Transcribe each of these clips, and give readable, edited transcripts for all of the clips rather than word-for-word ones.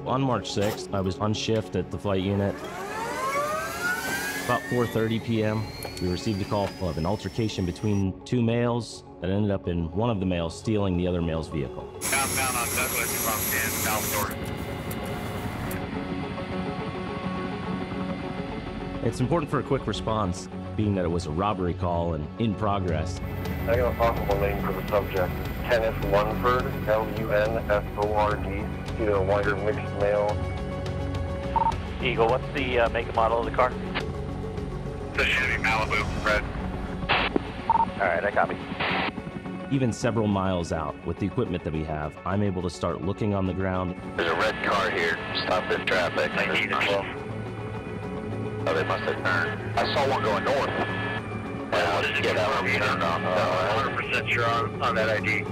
On March 6th, I was on shift at the flight unit. About 4:30 p.m., we received a call of an altercation between two males that ended up in one of the males stealing the other male's vehicle. Southbound on Douglas from South Florida. It's important for a quick response, being that it was a robbery call and in progress. I got a possible name for the subject. Kenneth Lunford, Lunford. He's a whiter mixed male. Eagle, what's the make and model of the car? The Chevy Malibu, red. Alright, I copy. Even several miles out, with the equipment that we have, I'm able to start looking on the ground. There's a red car here, stopped in traffic. Oh, they must have turned. I saw one going north. I'll just get out and turn on. 100% sure on that ID.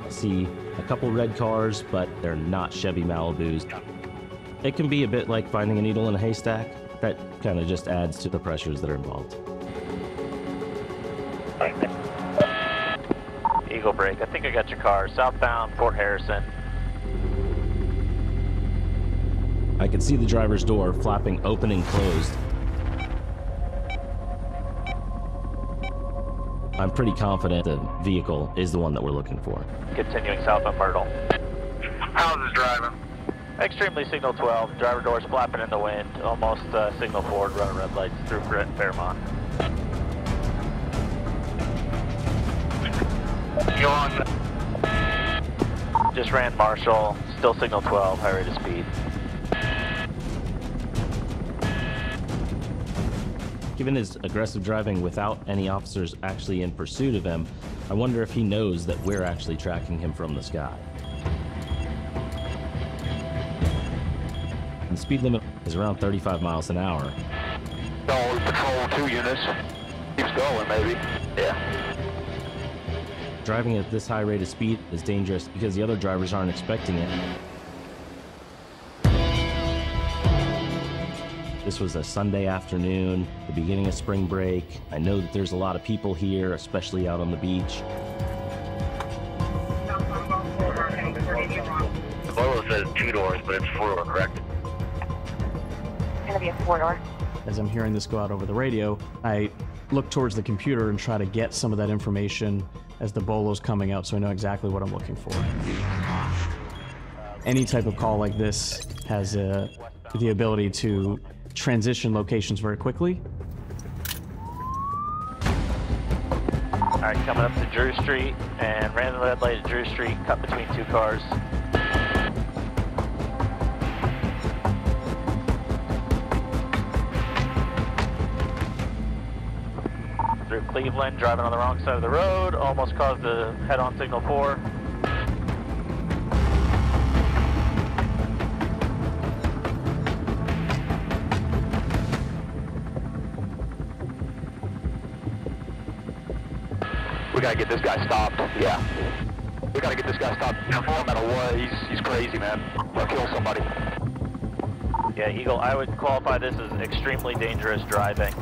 I see a couple red cars, but they're not Chevy Malibus. It can be a bit like finding a needle in a haystack. That kind of just adds to the pressures that are involved. Eagle break, I think I got your car. Southbound, Fort Harrison. I can see the driver's door flapping open and closed. I'm pretty confident the vehicle is the one that we're looking for. Continuing southbound Myrtle. How's this driving? Extremely signal 12. Driver doors flapping in the wind. Almost signal forward, running red lights through Fairmont. You on? Just ran Marshall. Still signal 12. High rate of speed. Given his aggressive driving without any officers actually in pursuit of him, I wonder if he knows that we're actually tracking him from the sky. The speed limit is around 35 miles an hour. No, patrol 2 units. Keeps going, maybe. Yeah. Driving at this high rate of speed is dangerous because the other drivers aren't expecting it. This was a Sunday afternoon, the beginning of spring break. I know that there's a lot of people here, especially out on the beach. The Volvo says 2 doors, but it's 4-door, correct? It's gonna be a 4-door. As I'm hearing this go out over the radio, I look towards the computer and try to get some of that information as the bolo's coming out so I know exactly what I'm looking for. Any type of call like this has the ability to transition locations very quickly. All right, coming up to Drew Street and ran the red light at Drew Street, cut between 2 cars. Through Cleveland, driving on the wrong side of the road, almost caused a head-on signal 4. We gotta get this guy stopped. Yeah. We gotta get this guy stopped. No matter what, he's crazy, man. He'll kill somebody. Yeah, Eagle, I would qualify this as extremely dangerous driving.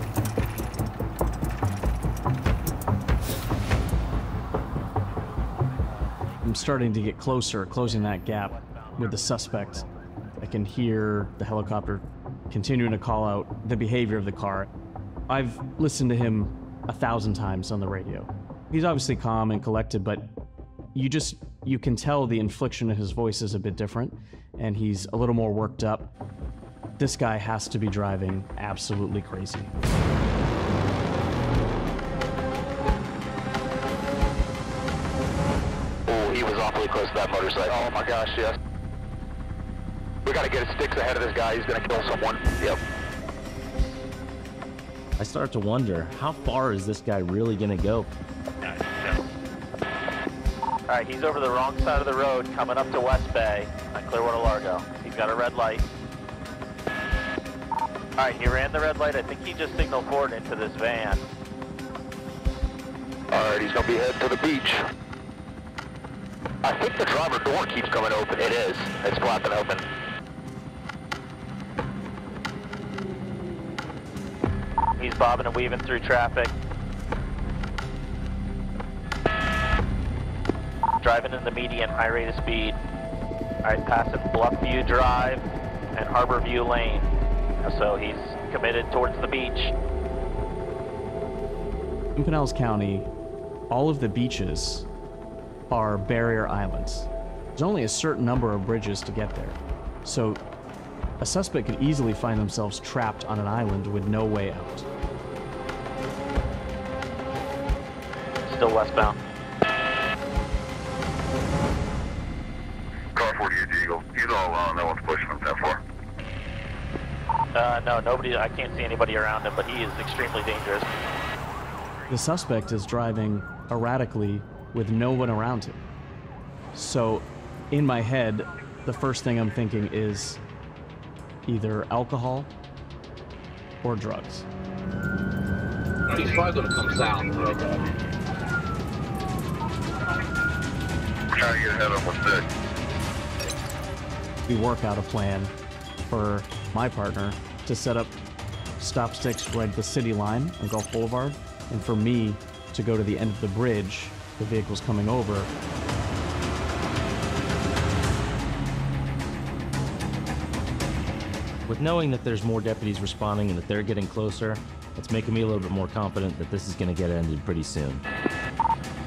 I'm starting to get closer, closing that gap with the suspect. I can hear the helicopter continuing to call out the behavior of the car. I've listened to him 1,000 times on the radio. He's obviously calm and collected, but you can tell the inflection in his voice is a bit different, and he's a little more worked up. This guy has to be driving absolutely crazy. Oh, he was awfully close to that motorcycle. Oh my gosh, yes. We gotta get his sticks ahead of this guy. He's gonna kill someone. Yep. I start to wonder, how far is this guy really gonna go? All right, he's over the wrong side of the road, coming up to West Bay on Clearwater Largo. He's got a red light. All right, he ran the red light. I think he just signaled forward into this van. All right, he's gonna be heading to the beach. I think the driver door keeps coming open. It is. It's flapping open. He's bobbing and weaving through traffic. Driving in the median, high rate of speed. Alright, passing Bluffview Drive and Harborview Lane. So he's committed towards the beach. In Pinellas County, all of the beaches are barrier islands. There's only a certain number of bridges to get there. So a suspect could easily find themselves trapped on an island with no way out. Still westbound. Car 48 Eagle. He's all alone. No one's pushing him that far. No, nobody. I can't see anybody around him, but he is extremely dangerous. The suspect is driving erratically with no one around him. So, in my head, the first thing I'm thinking is either alcohol or drugs. He's probably going to come south. Trying to get ahead of him with this. We work out a plan for my partner to set up stop sticks right at the city line on Gulf Boulevard, and for me to go to the end of the bridge, the vehicle's coming over. With knowing that there's more deputies responding and that they're getting closer, it's making me a little bit more confident that this is going to get ended pretty soon.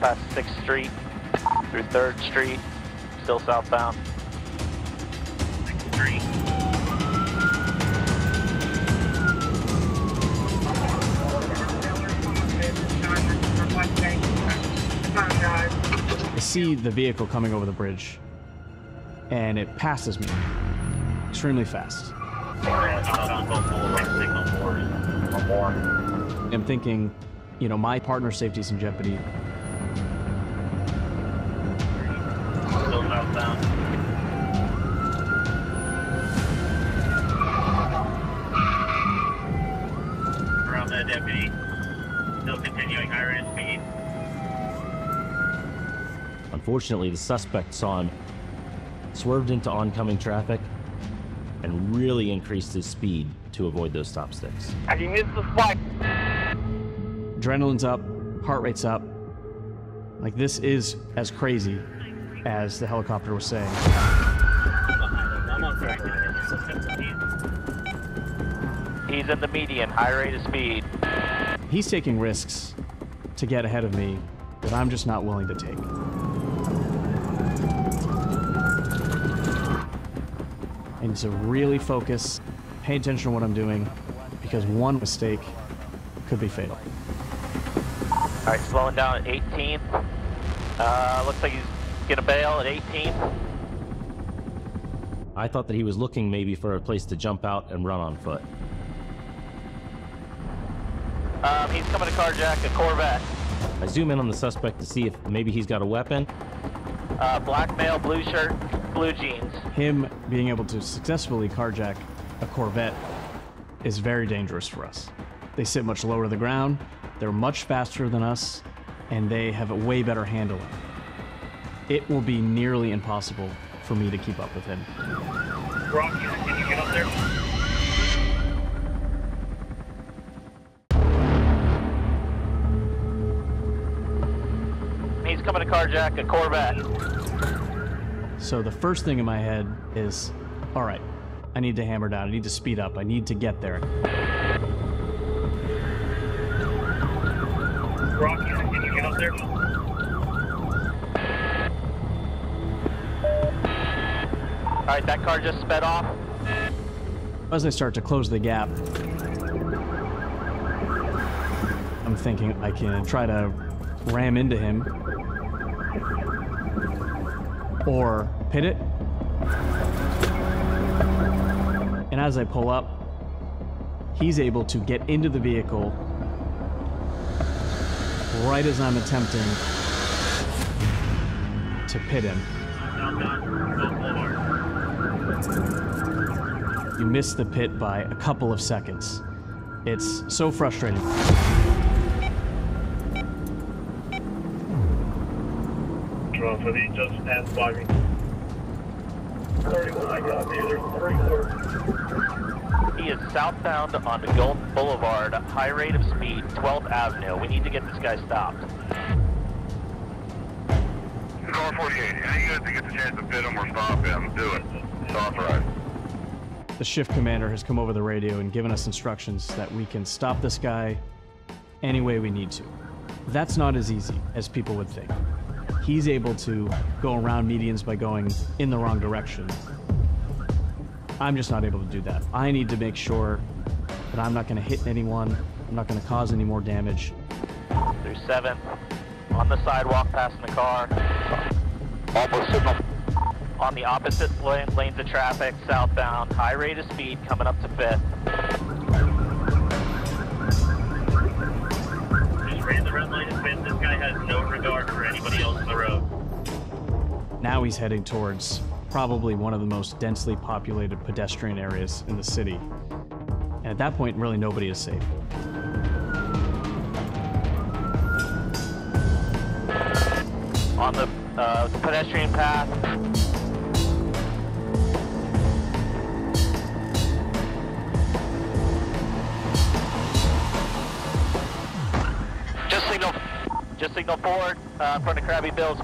Past 6th Street, through 3rd Street, still southbound. 6th Street. I see the vehicle coming over the bridge, and it passes me extremely fast. I'm thinking, you know, my partner's safety's in jeopardy. Still southbound. Around the deputy. Still continuing high rate of speed. Unfortunately, the suspect saw him, swerved into oncoming traffic, and really increased his speed to avoid those stop sticks. He missed the spike. Adrenaline's up, heart rate's up. Like, this is as crazy as the helicopter was saying. He's in the median, high rate of speed. He's taking risks to get ahead of me that I'm just not willing to take. I need to really focus, pay attention to what I'm doing, because one mistake could be fatal. All right, slowing down at 18th. Looks like he's gonna bail at 18th. I thought that he was looking maybe for a place to jump out and run on foot. He's coming to carjack a Corvette. I zoom in on the suspect to see if maybe he's got a weapon. Black male, blue shirt, blue jeans. Him being able to successfully carjack a Corvette is very dangerous for us. They sit much lower to the ground, they're much faster than us, and they have a way better handling. It will be nearly impossible for me to keep up with him. Rock, can you get up there? He's coming to carjack a Corvette. So the first thing in my head is, all right, I need to hammer down, I need to speed up, I need to get there. Rock, can you get up there? All right, that car just sped off. As I start to close the gap, I'm thinking I can try to ram into him or pit it. And as I pull up, he's able to get into the vehicle right as I'm attempting to pit him. You miss the pit by a couple of seconds. It's so frustrating. So he just stands by me. 31, I got you. There's 34. He is southbound on Gulf Boulevard, high rate of speed, 12th Avenue. We need to get this guy stopped. Call Car 48, any unit that gets a chance to fit him or stop him, do it. It's authorized. The shift commander has come over the radio and given us instructions that we can stop this guy any way we need to. That's not as easy as people would think. He's able to go around medians by going in the wrong direction. I'm just not able to do that. I need to make sure that I'm not going to hit anyone, I'm not going to cause any more damage. Through 7, on the sidewalk passing the car. Almost signal. On the opposite lanes of traffic, southbound, high rate of speed coming up to 5th. Just ran the red light at 5th. This guy has no regard for anybody else on the road. Now he's heading towards probably one of the most densely populated pedestrian areas in the city. And at that point, really nobody is safe. On the pedestrian path. Just signal forward, in front of Krabby Bill's.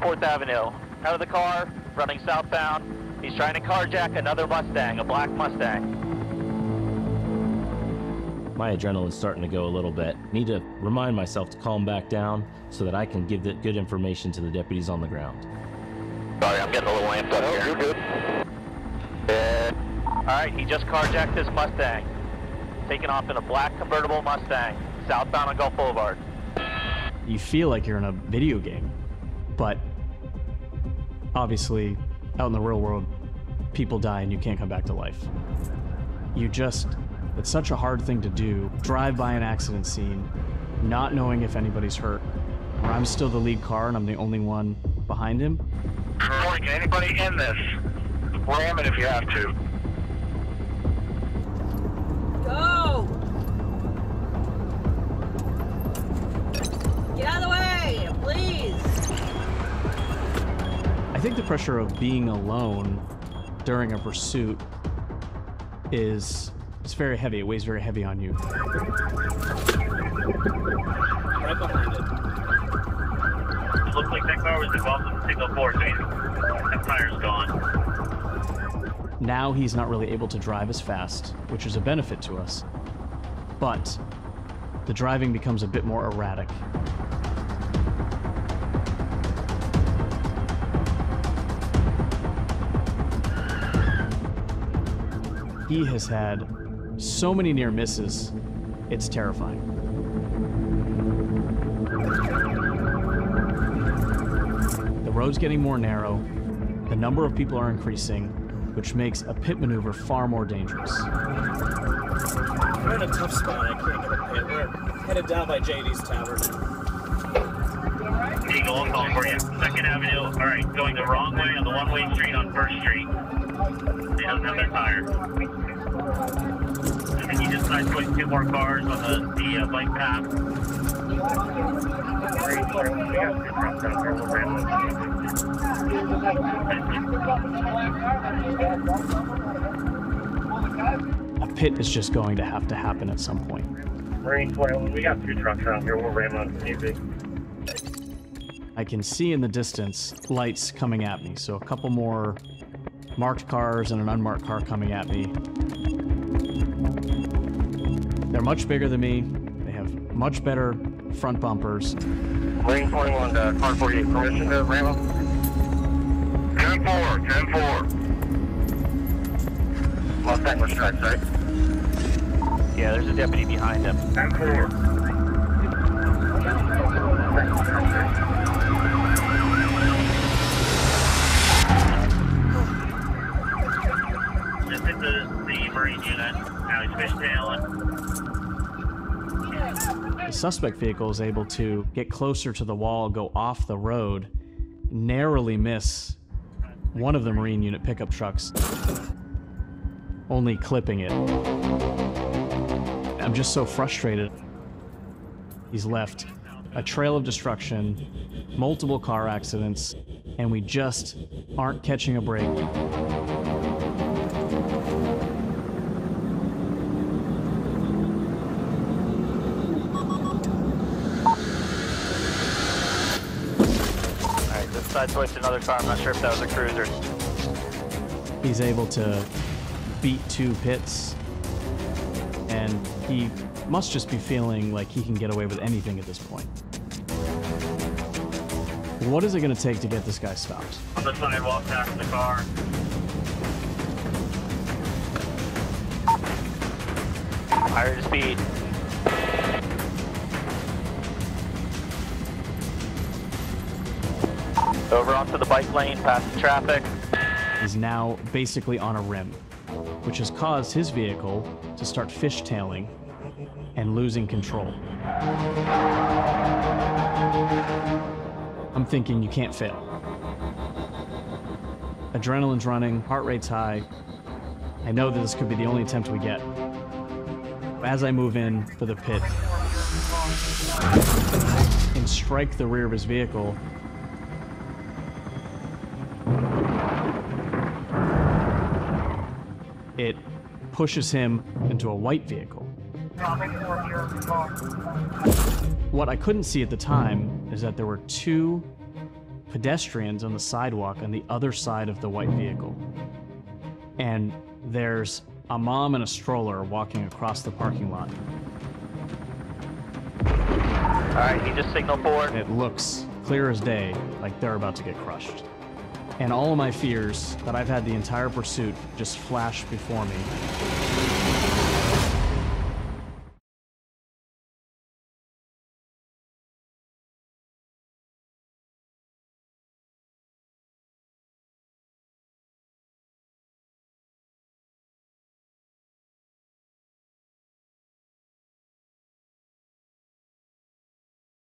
Fourth Avenue. Out of the car, running southbound. He's trying to carjack another Mustang, a black Mustang. My adrenaline's starting to go a little bit. Need to remind myself to calm back down so that I can give the good information to the deputies on the ground. Sorry, I'm getting a little amped up here. You're good. All right, he just carjacked this Mustang. Taking off in a black convertible Mustang, southbound on Gulf Boulevard. You feel like you're in a video game, but obviously, out in the real world, people die and you can't come back to life. It's such a hard thing to do. Drive by an accident scene, not knowing if anybody's hurt. Or I'm still the lead car and I'm the only one behind him. Can anybody in this? Ram it if you have to. Go! Get out of the way, please! I think the pressure of being alone during a pursuit it's very heavy. It weighs very heavy on you. Right behind it. It looks like that car was involved in signal 4, so that tire's gone. Now he's not really able to drive as fast, which is a benefit to us. But the driving becomes a bit more erratic. He has had so many near misses, it's terrifying. The road's getting more narrow, the number of people are increasing, which makes a pit maneuver far more dangerous. We're in a tough spot, I can't get a pit. We're headed down by JD's Tavern. Eagle, I'm calling for you. 2nd Avenue, alright, going the wrong way on the one-way street on 1st Street. They don't have that tire. I think he just tried putting 2 more cars on the bike path. A pit is just going to have to happen at some point. Marine 21, we got 2 trucks around here. We'll ram on easy. I can see in the distance lights coming at me, so a couple more marked cars and an unmarked car coming at me. They're much bigger than me. They have much better front bumpers. Marine 21 to car 48, permission to ram up? 10-4, 10-4. Mustang was strikes, right? Yeah, there's a deputy behind him. 10-4. Just hit the Marine unit. Now he's fishtailing. The suspect vehicle is able to get closer to the wall, go off the road, narrowly miss one of the Marine unit pickup trucks, only clipping it. I'm just so frustrated. He's left a trail of destruction, multiple car accidents, and we just aren't catching a break. side switched another car. I'm not sure if that was a cruiser. He's able to beat 2 pits, and he must just be feeling like he can get away with anything at this point. What is it going to take to get this guy stopped? On the sidewalk past the car. Higher to speed. Over onto the bike lane, past the traffic. He's now basically on a rim, which has caused his vehicle to start fishtailing and losing control. I'm thinking you can't fail. Adrenaline's running, heart rate's high. I know that this could be the only attempt we get. As I move in for the pit and strike the rear of his vehicle, it pushes him into a white vehicle. What I couldn't see at the time is that there were 2 pedestrians on the sidewalk on the other side of the white vehicle. And there's a mom and a stroller walking across the parking lot. All right, he just signaled forward. It looks clear as day, like they're about to get crushed. And all of my fears that I've had the entire pursuit just flash before me.